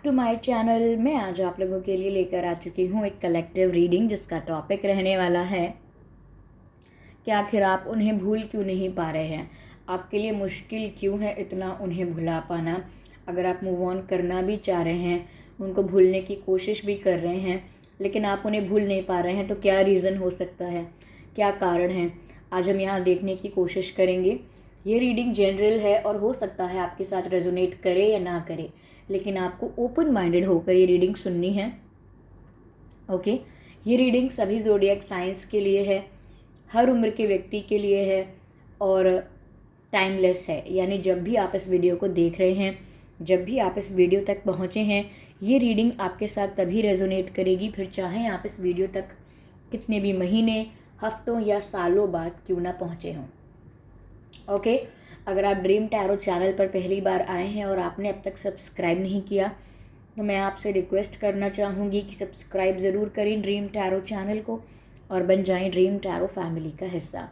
To my channel. मैं आज आप लोगों के लिए लेकर आ चुकी हूँ एक कलेक्टिव रीडिंग जिसका टॉपिक रहने वाला है कि आखिर आप उन्हें भूल क्यों नहीं पा रहे हैं। आपके लिए मुश्किल क्यों है इतना उन्हें भुला पाना। अगर आप मूव ऑन करना भी चाह रहे हैं, उनको भूलने की कोशिश भी कर रहे हैं, लेकिन आप उन्हें भूल नहीं पा रहे हैं, तो क्या रीज़न हो सकता है, क्या कारण है, आज हम यहाँ देखने की कोशिश करेंगे। ये रीडिंग जनरल है और हो सकता है आपके साथ रेजोनेट करे या ना करे, लेकिन आपको ओपन माइंडेड होकर ये रीडिंग सुननी है। ओके, ये रीडिंग सभी ज़ोडिएक साइंस के लिए है, हर उम्र के व्यक्ति के लिए है और टाइमलेस है। यानी जब भी आप इस वीडियो को देख रहे हैं, जब भी आप इस वीडियो तक पहुँचे हैं, ये रीडिंग आपके साथ तभी रेजोनेट करेगी, फिर चाहे आप इस वीडियो तक कितने भी महीने, हफ्तों या सालों बाद क्यों ना पहुँचे हों। ओके, अगर आप ड्रीम टैरो चैनल पर पहली बार आए हैं और आपने अब तक सब्सक्राइब नहीं किया, तो मैं आपसे रिक्वेस्ट करना चाहूँगी कि सब्सक्राइब ज़रूर करें ड्रीम टैरो चैनल को और बन जाएं ड्रीम टैरो फैमिली का हिस्सा,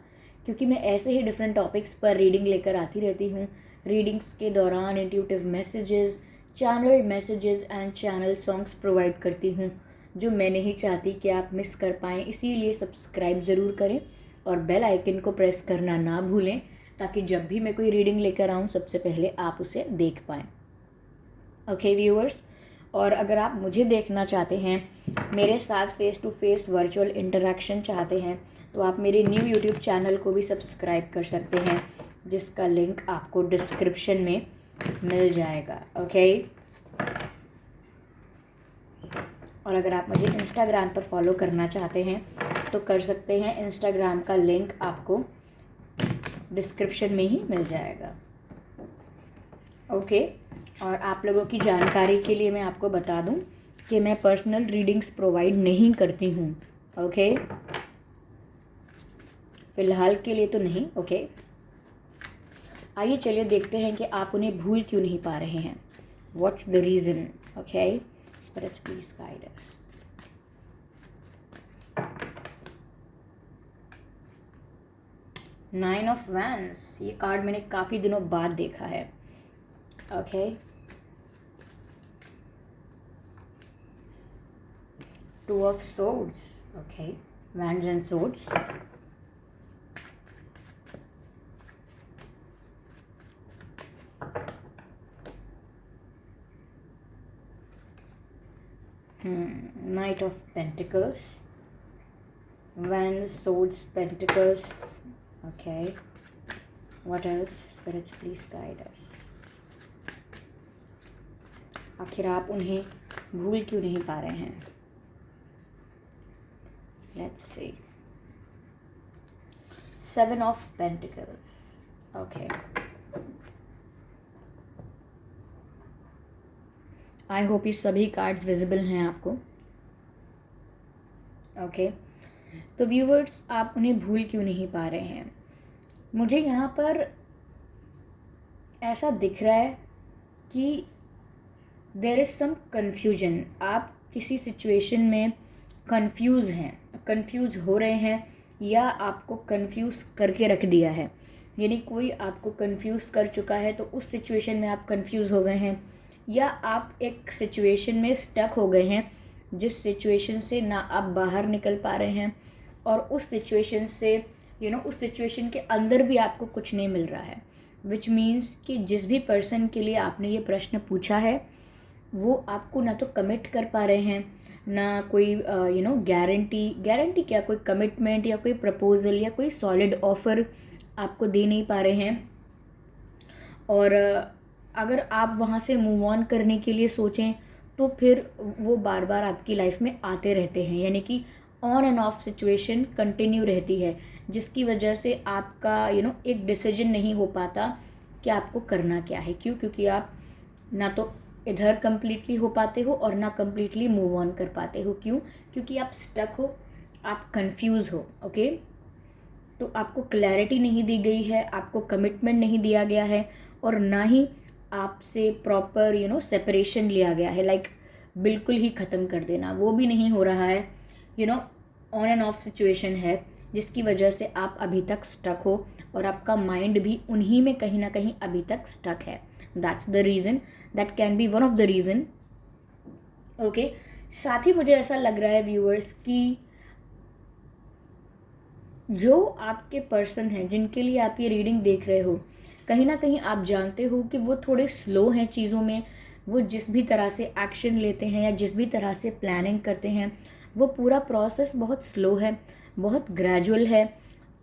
क्योंकि मैं ऐसे ही डिफरेंट टॉपिक्स पर रीडिंग लेकर आती रहती हूँ। रीडिंग्स के दौरान intuitive messages, channel messages and channel songs provide करती हूँ जो मैं नहीं चाहती कि आप मिस कर पाएँ। इसीलिए सब्सक्राइब ज़रूर करें और बेल आइकन को प्रेस करना ना भूलें, ताकि जब भी मैं कोई रीडिंग लेकर आऊँ सबसे पहले आप उसे देख पाएँ। ओके व्यूअर्स, और अगर आप मुझे देखना चाहते हैं, मेरे साथ face to face virtual interaction चाहते हैं, तो आप मेरे न्यू यूट्यूब चैनल को भी सब्सक्राइब कर सकते हैं, जिसका लिंक आपको डिस्क्रिप्शन में मिल जाएगा। ओके, और अगर आप मुझे इंस्टाग्राम पर फॉलो करना चाहते हैं तो कर सकते हैं, इंस्टाग्राम का लिंक आपको डिस्क्रिप्शन में ही मिल जाएगा। ओके, और आप लोगों की जानकारी के लिए मैं आपको बता दूं कि मैं पर्सनल रीडिंग्स प्रोवाइड नहीं करती हूं। ओके, फ़िलहाल के लिए तो नहीं। ओके, आइए चलिए देखते हैं कि आप उन्हें भूल क्यों नहीं पा रहे हैं। What's the reason. Okay, spirits please guide us. Nine of wands, ये कार्ड मैंने काफ़ी दिनों बाद देखा है। Okay, two of swords. Okay, wands and swords. Knight of pentacles, wands, swords, pentacles. Okay, what else. Spirits please guide us. आखिर आप उन्हें भूल क्यों नहीं पा रहे हैं। Let's see, seven of pentacles. Okay, I hope ये सभी कार्ड्स विजिबल हैं आपको। ओके, तो व्यूवर्स, आप उन्हें भूल क्यों नहीं पा रहे हैं। मुझे यहाँ पर ऐसा दिख रहा है कि देयर इज़ सम कन्फ्यूजन। आप किसी सिचुएशन में कंफ्यूज हैं, कंफ्यूज हो रहे हैं, या आपको कंफ्यूज करके रख दिया है। यानी कोई आपको कंफ्यूज कर चुका है, तो उस सिचुएशन में आप कंफ्यूज हो गए हैं, या आप एक सिचुएशन में स्टक हो गए हैं जिस सिचुएशन से ना आप बाहर निकल पा रहे हैं, और उस सिचुएशन से उस सिचुएशन के अंदर भी आपको कुछ नहीं मिल रहा है। विच मीन्स कि जिस भी पर्सन के लिए आपने ये प्रश्न पूछा है, वो आपको ना तो कमिट कर पा रहे हैं, ना कोई गारंटी क्या, कोई कमिटमेंट या कोई प्रपोजल या कोई सॉलिड ऑफर आपको दे नहीं पा रहे हैं। और अगर आप वहाँ से मूव ऑन करने के लिए सोचें, तो फिर वो बार बार आपकी लाइफ में आते रहते हैं। यानी कि on end of situation continue रहती है, जिसकी वजह से आपका एक डिसीजन नहीं हो पाता कि आपको करना क्या है। क्योंकि आप ना तो इधर कंप्लीटली हो पाते हो और ना कंप्लीटली मूव ऑन कर पाते हो। क्योंकि आप स्टक हो, आप कंफ्यूज हो। ओके, तो आपको क्लैरिटी नहीं दी गई है, आपको कमिटमेंट नहीं दिया गया है, और ना ही आपसे प्रॉपर सेपरेशन लिया गया है। लाइक बिल्कुल ही ख़त्म कर देना, वो भी नहीं हो रहा है। ऑन एंड ऑफ सिचुएशन है, जिसकी वजह से आप अभी तक स्टक हो, और आपका माइंड भी उन्हीं में कहीं ना कहीं अभी तक स्टक है। That's the reason, that can be one of the reason okay. साथ ही मुझे ऐसा लग रहा है व्यूअर्स कि जो आपके पर्सन हैं जिनके लिए आप ये रीडिंग देख रहे हो, कहीं ना कहीं आप जानते हो कि वो थोड़े स्लो हैं चीज़ों में। वो जिस भी तरह से एक्शन लेते हैं या जिस भी तरह से प्लानिंग करते हैं, वो पूरा प्रोसेस बहुत स्लो है, बहुत ग्रेजुअल है।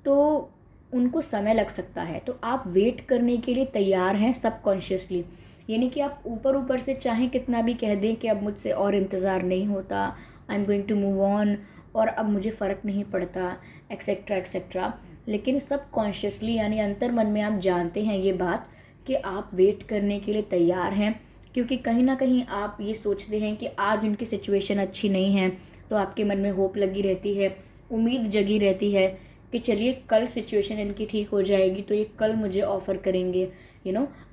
तो उनको समय लग सकता है, तो आप वेट करने के लिए तैयार हैं सबकॉन्शियसली। यानी कि आप ऊपर ऊपर से चाहे कितना भी कह दें कि अब मुझसे और इंतज़ार नहीं होता, I am going to move on, और अब मुझे फ़र्क नहीं पड़ता, एक्सेट्रा एक्सेट्रा, लेकिन सबकॉन्शियसली यानी अंतर मन में आप जानते हैं ये बात कि आप वेट करने के लिए तैयार हैं। क्योंकि कहीं ना कहीं आप ये सोचते हैं कि आज उनकी सिचुएशन अच्छी नहीं है, तो आपके मन में होप लगी रहती है, उम्मीद जगी रहती है कि चलिए कल सिचुएशन इनकी ठीक हो जाएगी तो ये कल मुझे ऑफ़र करेंगे।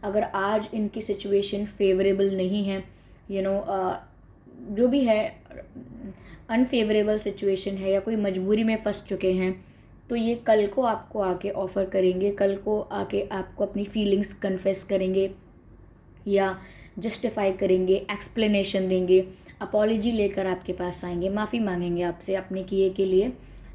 अगर आज इनकी सिचुएशन फेवरेबल नहीं है, जो भी है, अनफेवरेबल सिचुएशन है या कोई मजबूरी में फंस चुके हैं, तो ये कल को आपको आके ऑफ़र करेंगे, कल को आके आपको अपनी फीलिंग्स कन्फेस करेंगे या जस्टिफाई करेंगे, एक्सप्लेनेशन देंगे, अपॉलॉजी लेकर आपके पास आएंगे, माफ़ी मांगेंगे आपसे अपने किए के लिए।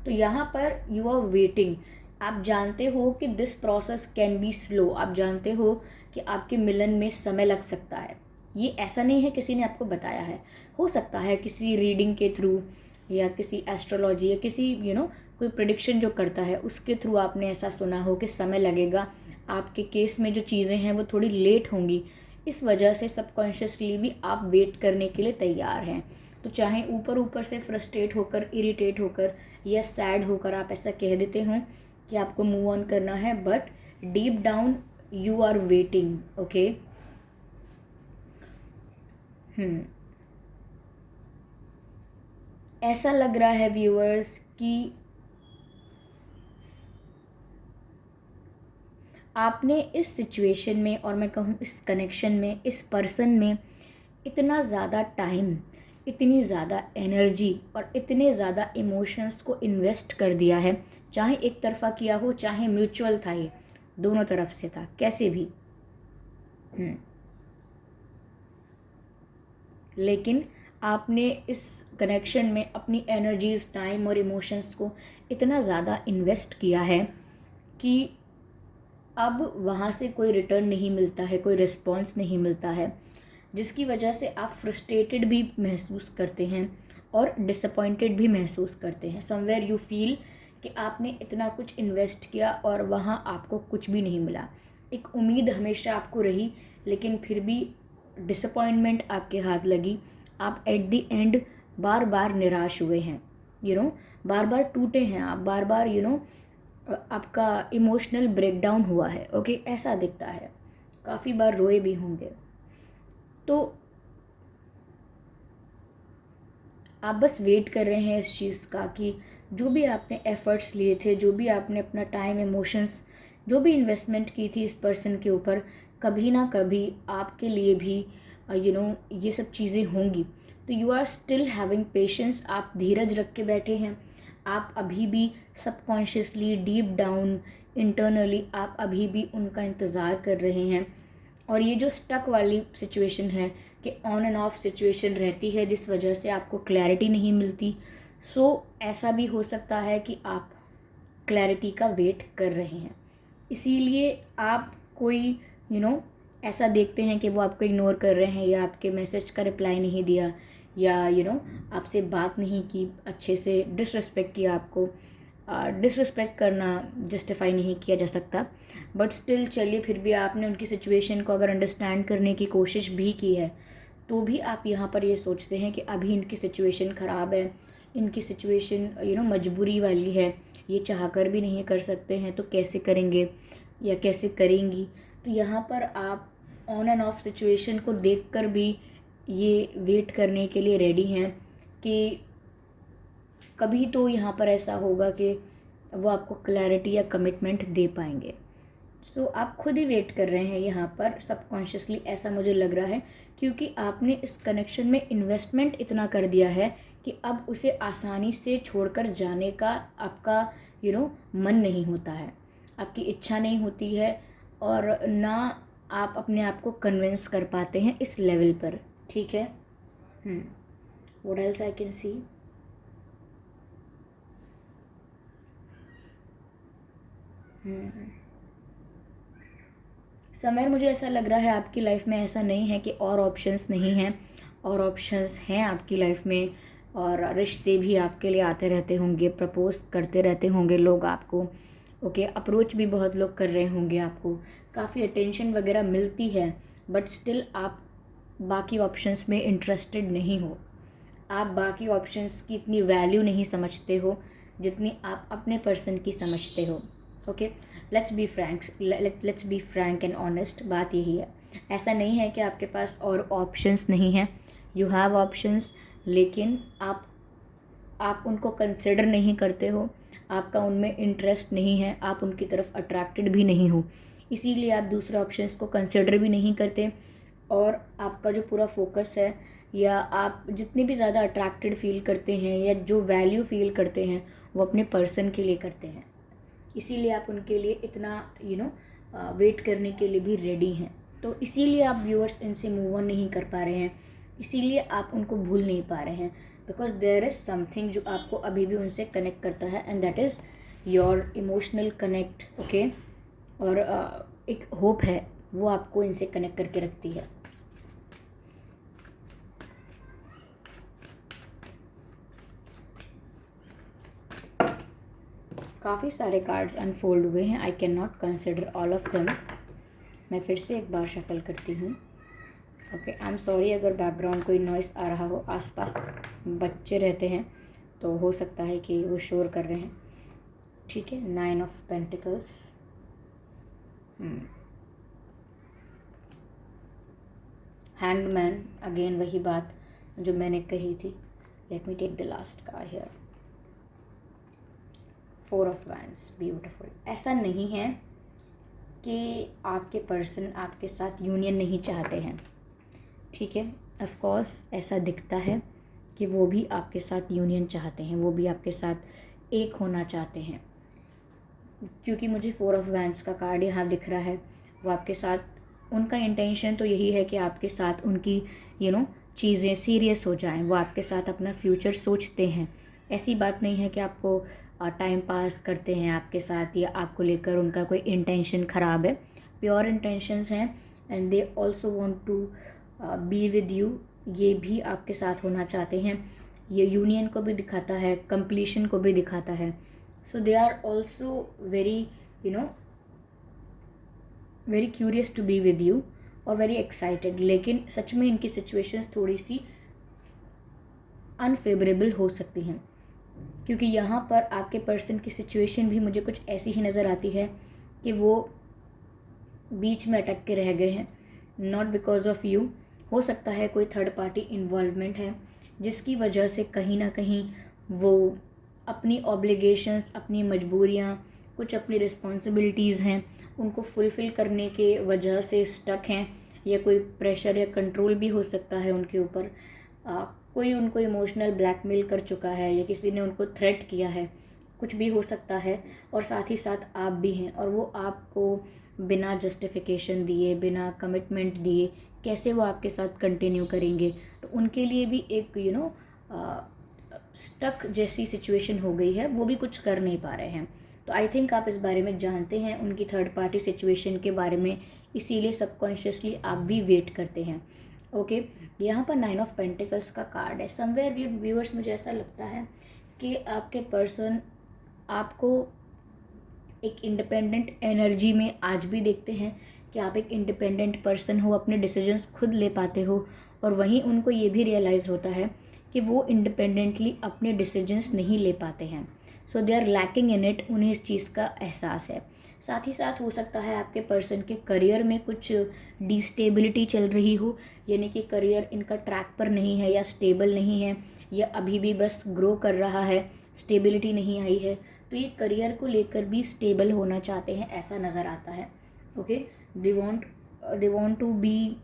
तो यहाँ पर यू आर वेटिंग। आप जानते हो कि this process can be slow, आप जानते हो कि आपके मिलन में समय लग सकता है। ये ऐसा नहीं है किसी ने आपको बताया है, हो सकता है किसी रीडिंग के थ्रू या किसी एस्ट्रोलॉजी या किसी कोई प्रिडिक्शन जो करता है उसके थ्रू आपने ऐसा सुना हो कि समय लगेगा, आपके केस में जो चीज़ें हैं वो थोड़ी लेट होंगी। इस वजह से सबकॉन्शियसली भी आप वेट करने के लिए तैयार हैं। तो चाहे ऊपर ऊपर से फ्रस्ट्रेट होकर, इरिटेट होकर या सैड होकर आप ऐसा कह देते हो कि आपको मूव ऑन करना है, but deep down you are waiting. Okay. ऐसा लग रहा है व्यूअर्स कि आपने इस सिचुएशन में, और मैं कहूँ इस कनेक्शन में, इस पर्सन में इतना ज़्यादा टाइम, इतनी ज़्यादा एनर्जी और इतने ज़्यादा इमोशंस को इन्वेस्ट कर दिया है। चाहे एक तरफ़ा किया हो, चाहे म्यूचुअल था, ये दोनों तरफ से था, कैसे भी। लेकिन आपने इस कनेक्शन में अपनी एनर्जीज, टाइम और इमोशंस को इतना ज़्यादा इन्वेस्ट किया है कि अब वहाँ से कोई रिटर्न नहीं मिलता है, कोई रिस्पॉन्स नहीं मिलता है, जिसकी वजह से आप फ्रस्ट्रेटेड भी महसूस करते हैं और डिसअपॉइंटेड भी महसूस करते हैं। समवेयर यू फील कि आपने इतना कुछ इन्वेस्ट किया और वहाँ आपको कुछ भी नहीं मिला। एक उम्मीद हमेशा आपको रही, लेकिन फिर भी डिसअपॉइंटमेंट आपके हाथ लगी। आप एट द एंड बार बार निराश हुए हैं, बार बार टूटे हैं आप, बार बार आपका इमोशनल ब्रेकडाउन हुआ है। ओके, ऐसा दिखता है, काफ़ी बार रोए भी होंगे। तो आप बस वेट कर रहे हैं इस चीज़ का कि जो भी आपने एफ़र्ट्स लिए थे, जो भी आपने अपना टाइम, इमोशंस, जो भी इन्वेस्टमेंट की थी इस पर्सन के ऊपर, कभी ना कभी आपके लिए भी ये सब चीज़ें होंगी। तो you are still having patience, आप धीरज रख के बैठे हैं। आप अभी भी सबकॉन्शियसली, डीप डाउन, इंटरनली आप अभी भी उनका इंतज़ार कर रहे हैं। और ये जो स्टक वाली सिचुएशन है कि ऑन एंड ऑफ सिचुएशन रहती है, जिस वजह से आपको क्लैरिटी नहीं मिलती, सो ऐसा भी हो सकता है कि आप क्लैरिटी का वेट कर रहे हैं। इसीलिए आप कोई ऐसा देखते हैं कि वो आपको इग्नोर कर रहे हैं या आपके मैसेज का रिप्लाई नहीं दिया या आपसे बात नहीं की, अच्छे से डिसरिस्पेक्ट किया आपको। डिसरिस्पेक्ट करना जस्टिफाई नहीं किया जा सकता, बट स्टिल चलिए, फिर भी आपने उनकी सिचुएशन को अगर अंडरस्टैंड करने की कोशिश भी की है, तो भी आप यहाँ पर ये सोचते हैं कि अभी इनकी सिचुएशन ख़राब है, इनकी सिचुएशन मजबूरी वाली है, ये चाह कर भी नहीं कर सकते हैं, तो कैसे करेंगे या कैसे करेंगी। तो यहाँ पर आप ऑन एंड ऑफ सिचुएशन को देखकर भी ये वेट करने के लिए रेडी हैं कि कभी तो यहाँ पर ऐसा होगा कि वो आपको क्लैरिटी या कमिटमेंट दे पाएंगे। तो आप खुद ही वेट कर रहे हैं यहाँ पर सबकॉन्शियसली, ऐसा मुझे लग रहा है, क्योंकि आपने इस कनेक्शन में इन्वेस्टमेंट इतना कर दिया है कि अब उसे आसानी से छोड़कर जाने का आपका मन नहीं होता है, आपकी इच्छा नहीं होती है, और ना आप अपने आप को कन्विंस कर पाते हैं इस लेवल पर। ठीक है। What else I can see? Somewhere मुझे ऐसा लग रहा है आपकी लाइफ में ऐसा नहीं है कि और ऑप्शंस नहीं हैं, और ऑप्शंस हैं आपकी लाइफ में, और रिश्ते भी आपके लिए आते रहते होंगे, प्रपोज करते रहते होंगे लोग आपको, ओके, अप्रोच भी बहुत लोग कर रहे होंगे आपको, काफ़ी अटेंशन वगैरह मिलती है, बट स्टिल आप बाकी ऑप्शंस में इंटरेस्टेड नहीं हो। आप बाकी ऑप्शंस की इतनी वैल्यू नहीं समझते हो जितनी आप अपने पर्सन की समझते हो। Okay, let's be frank and honest, बात यही है। ऐसा नहीं है कि आपके पास और ऑप्शंस नहीं हैं, यू हैव ऑप्शंस, लेकिन आप उनको कंसिडर नहीं करते हो, आपका उनमें इंटरेस्ट नहीं है, आप उनकी तरफ अट्रैक्टेड भी नहीं हो, इसीलिए आप दूसरे ऑप्शंस को कंसिडर भी नहीं करते, और आपका जो पूरा फोकस है, या आप जितनी भी ज़्यादा अट्रैक्टेड फील करते हैं या जो वैल्यू फील करते हैं वो अपने पर्सन के लिए करते हैं, इसीलिए आप उनके लिए इतना वेट करने के लिए भी रेडी हैं। तो इसीलिए आप व्यूअर्स इनसे मूव ऑन नहीं कर पा रहे हैं, इसीलिए आप उनको भूल नहीं पा रहे हैं, बिकॉज देयर इज़ समथिंग जो आपको अभी भी उनसे कनेक्ट करता है, and that is your emotional connect. Okay, और एक होप है वो आपको इनसे कनेक्ट करके रखती है। काफ़ी सारे कार्ड्स अनफोल्ड हुए हैं, I can not consider all of them. मैं फिर से एक बार शफल करती हूँ। ओके, आई एम सॉरी अगर बैकग्राउंड कोई नॉइस आ रहा हो, आसपास बच्चे रहते हैं तो हो सकता है कि वो शोर कर रहे हैं। ठीक है, 9 ऑफ पेंटिकल्स, हैंगमैन, अगेन वही बात जो मैंने कही थी। Let me take the last card here, 4 of wands, beautiful. ऐसा नहीं है कि आपके पर्सन आपके साथ यूनियन नहीं चाहते हैं, ठीक है, ऑफ कोर्स ऐसा दिखता है कि वो भी आपके साथ यूनियन चाहते हैं, वो भी आपके साथ एक होना चाहते हैं, क्योंकि मुझे 4 ऑफ वैंड्स का कार्ड यहाँ दिख रहा है। वो आपके साथ, उनका इंटेंशन तो यही है कि आपके साथ उनकी चीज़ें सीरियस हो जाएं, वो आपके साथ अपना फ्यूचर सोचते हैं। ऐसी बात नहीं है कि आपको टाइम पास करते हैं आपके साथ, या आपको लेकर उनका कोई इंटेंशन ख़राब है। प्योर इंटेंशंस हैं, and they also want to be with you, ये भी आपके साथ होना चाहते हैं। ये यूनियन को भी दिखाता है, कंप्लीशन को भी दिखाता है। So they are also very very curious to be with you, और वेरी एक्साइटेड। लेकिन सच में इनकी सिचुएशंस थोड़ी सी अनफेवरेबल हो सकती हैं, क्योंकि यहाँ पर आपके पर्सन की सिचुएशन भी मुझे कुछ ऐसी ही नज़र आती है कि वो बीच में अटक के रह गए हैं, नॉट बिकॉज ऑफ यू। हो सकता है कोई थर्ड पार्टी इन्वॉल्वमेंट है जिसकी वजह से कहीं ना कहीं वो अपनी ऑब्लिगेशंस, अपनी मजबूरियाँ, कुछ अपनी रिस्पॉन्सिबिलिटीज़ हैं, उनको फुलफ़िल करने के वजह से स्टक हैं, या कोई प्रेशर या कंट्रोल भी हो सकता है उनके ऊपर। कोई उनको इमोशनल ब्लैकमेल कर चुका है, या किसी ने उनको थ्रेट किया है, कुछ भी हो सकता है। और साथ ही साथ आप भी हैं, और वो आपको बिना जस्टिफिकेशन दिए, बिना कमिटमेंट दिए कैसे वो आपके साथ कंटिन्यू करेंगे। तो उनके लिए भी एक स्टक जैसी सिचुएशन हो गई है, वो भी कुछ कर नहीं पा रहे हैं। तो आई थिंक आप इस बारे में जानते हैं उनकी थर्ड पार्टी सिचुएशन के बारे में, इसीलिए सबकॉन्शियसली आप भी वेट करते हैं। ओके, यहाँ पर 9 ऑफ पेंटिकल्स का कार्ड है। समवेयर व्यूअर्स, मुझे ऐसा लगता है कि आपके पर्सन आपको एक इंडिपेंडेंट एनर्जी में आज भी देखते हैं, कि आप एक इंडिपेंडेंट पर्सन हो, अपने डिसीजंस खुद ले पाते हो, और वहीं उनको ये भी रियलाइज़ होता है कि वो इंडिपेंडेंटली अपने डिसीजंस नहीं ले पाते हैं। So they are lacking in it, उन्हें इस चीज़ का एहसास है। साथ ही साथ हो सकता है आपके पर्सन के करियर में कुछ डिस्टेबिलिटी चल रही हो, यानी कि करियर इनका ट्रैक पर नहीं है, या स्टेबल नहीं है, या अभी भी बस ग्रो कर रहा है, स्टेबिलिटी नहीं आई है। तो ये करियर को लेकर भी स्टेबल होना चाहते हैं, ऐसा नज़र आता है। Okay, they want to be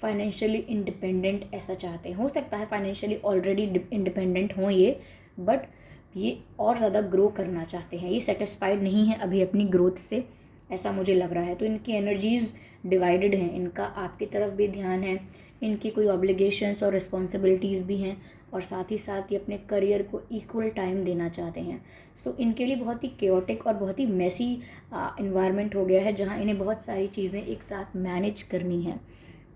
financially independent, ऐसा चाहते हैं। हो सकता है फाइनेंशियली ऑलरेडी इंडिपेंडेंट हों ये, बट ये और ज़्यादा ग्रो करना चाहते हैं, ये सेटिस्फाइड नहीं है अभी अपनी ग्रोथ से, ऐसा मुझे लग रहा है। तो इनकी एनर्जीज़ डिवाइडेड हैं, इनका आपकी तरफ भी ध्यान है, इनकी कोई ऑब्लिगेशंस और रिस्पॉन्सिबिलिटीज़ भी हैं, और साथ ही साथ ये अपने करियर को इक्वल टाइम देना चाहते हैं। सो इनके लिए बहुत ही केओटिक और बहुत ही मेसी इन्वायरमेंट हो गया है, जहाँ इन्हें बहुत सारी चीज़ें एक साथ मैनेज करनी है।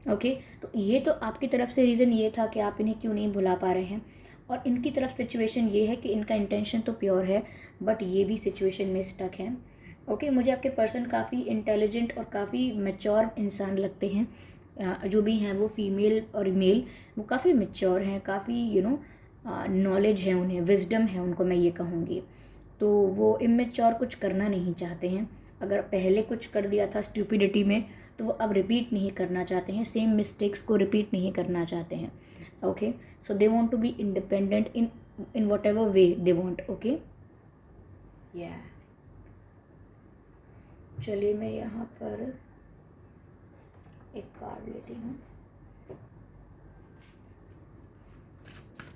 ओके, तो ये तो आपकी तरफ से रीज़न ये था कि आप इन्हें क्यों नहीं भुला पा रहे हैं, और इनकी तरफ सिचुएशन ये है कि इनका इंटेंशन तो प्योर है बट ये भी सिचुएशन में स्टक हैं। ओके, मुझे आपके पर्सन काफ़ी इंटेलिजेंट और काफ़ी मैच्योर इंसान लगते हैं। जो भी हैं वो फीमेल और मेल, वो काफ़ी मैच्योर हैं, काफ़ी नॉलेज है उन्हें, विजडम है उनको, मैं ये कहूँगी। तो वो इमेच्योर कुछ करना नहीं चाहते हैं। अगर पहले कुछ कर दिया था स्टूपिडिटी में, तो वो अब रिपीट नहीं करना चाहते हैं, सेम मिस्टेक्स को रिपीट नहीं करना चाहते हैं। Okay, so they want to be independent in whatever way they want. Okay, या चलिए मैं यहाँ पर एक कार्ड लेती हूँ।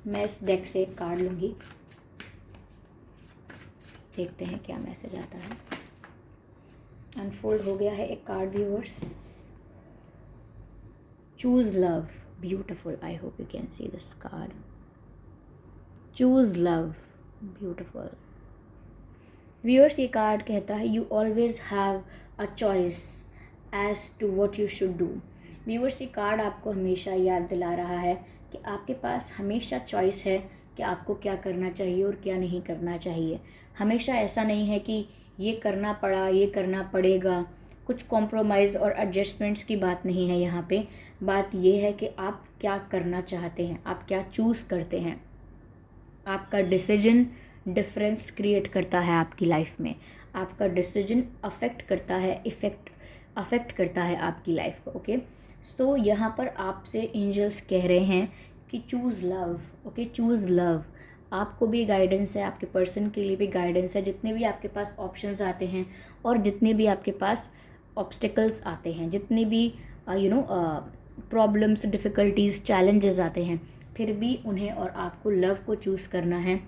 मैं इस डेक से एक कार्ड लूँगी, देखते हैं क्या मैसेज आता है। अनफोल्ड हो गया है एक card viewers. Choose love, beautiful, I hope you can see this card. Choose love, beautiful. Viewers, ये कार्ड कहता है you always have a choice as to what you should do. Viewers, ये कार्ड आपको हमेशा याद दिला रहा है कि आपके पास हमेशा चॉइस है कि आपको क्या करना चाहिए और क्या नहीं करना चाहिए। हमेशा ऐसा नहीं है कि ये करना पड़ा, ये करना पड़ेगा। कुछ कॉम्प्रोमाइज़ और एडजस्टमेंट्स की बात नहीं है यहाँ पे। बात ये है कि आप क्या करना चाहते हैं, आप क्या चूज़ करते हैं। आपका डिसीजन डिफरेंस क्रिएट करता है आपकी लाइफ में। आपका डिसीजन अफेक्ट करता है आपकी लाइफ को। ओके, सो यहाँ पर आपसे एंजल्स कह रहे हैं कि choose love. Okay, choose love. आपको भी गाइडेंस है, आपके पर्सन के लिए भी गाइडेंस है। जितने भी आपके पास ऑप्शंस आते हैं और जितने भी आपके पास ऑब्स्टिकल्स आते हैं, जितने भी प्रॉब्लम्स, डिफ़िकल्टीज़, चैलेंजेस आते हैं, फिर भी उन्हें और आपको लव को चूज़ करना है।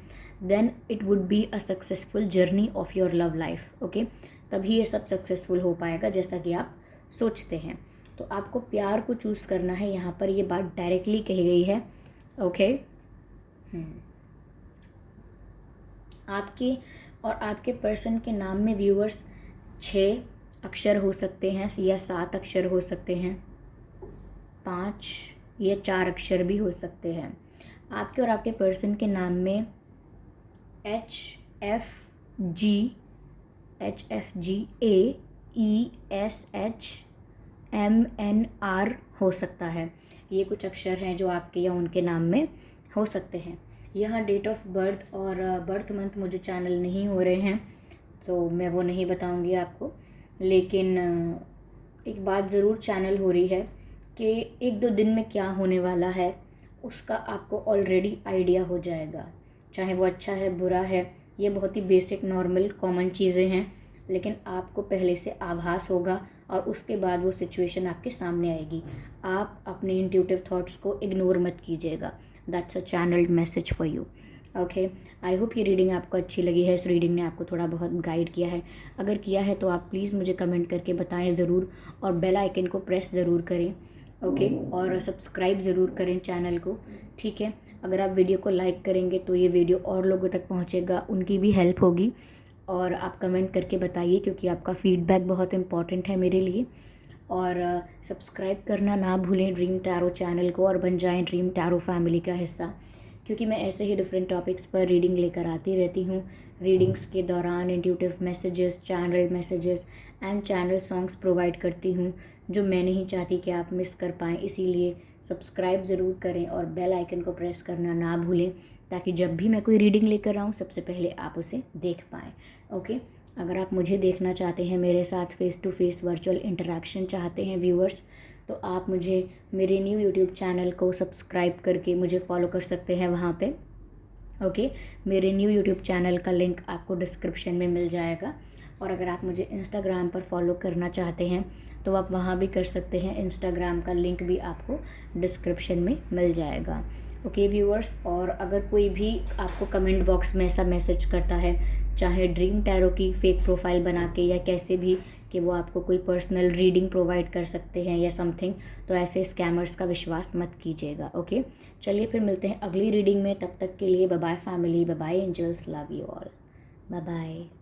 Then it would be a successful journey of your love life. Okay, तभी ये सब सक्सेसफुल हो पाएगा जैसा कि आप सोचते हैं। तो आपको प्यार को चूज़ करना है, यहाँ पर ये बात डायरेक्टली कही गई है। ओके, आपके और आपके पर्सन के नाम में व्यूअर्स 6 अक्षर हो सकते हैं या 7 अक्षर हो सकते हैं, 5 या 4 अक्षर भी हो सकते हैं। आपके और आपके पर्सन के नाम में HFGAESHMNR हो सकता है। ये कुछ अक्षर हैं जो आपके या उनके नाम में हो सकते हैं। यहाँ डेट ऑफ बर्थ और बर्थ मंथ मुझे चैनल नहीं हो रहे हैं, तो मैं वो नहीं बताऊंगी आपको। लेकिन एक बात ज़रूर चैनल हो रही है कि 1-2 दिन में क्या होने वाला है उसका आपको ऑलरेडी आइडिया हो जाएगा। चाहे वो अच्छा है, बुरा है, ये बहुत ही बेसिक, नॉर्मल, कॉमन चीज़ें हैं, लेकिन आपको पहले से आभास होगा और उसके बाद वो सिचुएशन आपके सामने आएगी। आप अपने इंट्यूटिव थॉट्स को इग्नोर मत कीजिएगा। That's a channelled message for you. Okay, I hope ये रीडिंग आपको अच्छी लगी है। इस रीडिंग ने आपको थोड़ा बहुत गाइड किया है। अगर किया है तो आप प्लीज़ मुझे कमेंट करके बताएं ज़रूर, और बेल आइकन को प्रेस ज़रूर करें। ओके, और सब्सक्राइब ज़रूर करें चैनल को। ठीक है, अगर आप वीडियो को लाइक करेंगे तो ये वीडियो और लोगों तक पहुँचेगा, उनकी भी हेल्प होगी। और आप कमेंट करके बताइए, क्योंकि आपका फीडबैक बहुत इंपॉर्टेंट है मेरे लिए। और सब्सक्राइब करना ना भूलें ड्रीम टैरो चैनल को, और बन जाएं ड्रीम टैरो फैमिली का हिस्सा, क्योंकि मैं ऐसे ही डिफरेंट टॉपिक्स पर रीडिंग लेकर आती रहती हूँ। रीडिंग्स के दौरान intuitive messages, channel messages and channel songs provide करती हूँ, जो मैं नहीं चाहती कि आप मिस कर पाएँ। इसीलिए सब्सक्राइब ज़रूर करें और बेल आइकन को प्रेस करना ना भूलें, ताकि जब भी मैं कोई रीडिंग लेकर आऊँ सबसे पहले आप उसे देख पाएँ। ओके, अगर आप मुझे देखना चाहते हैं, मेरे साथ face to face virtual interaction चाहते हैं व्यूअर्स, तो आप मुझे मेरे न्यू यूट्यूब चैनल को सब्सक्राइब करके मुझे फॉलो कर सकते हैं वहाँ पे। ओके, मेरे न्यू यूट्यूब चैनल का लिंक आपको डिस्क्रिप्शन में मिल जाएगा। और अगर आप मुझे इंस्टाग्राम पर फॉलो करना चाहते हैं तो आप वहाँ भी कर सकते हैं। इंस्टाग्राम का लिंक भी आपको डिस्क्रिप्शन में मिल जाएगा। ओके व्यूअर्स, और अगर कोई भी आपको कमेंट बॉक्स में ऐसा मैसेज करता है, चाहे ड्रीम टैरो की फेक प्रोफाइल बना के या कैसे भी, कि वो आपको कोई पर्सनल रीडिंग प्रोवाइड कर सकते हैं या समथिंग, तो ऐसे स्कैमर्स का विश्वास मत कीजिएगा। ओके, चलिए फिर मिलते हैं अगली रीडिंग में। तब तक के लिए bye bye family, bye bye angels, love you all, bye bye.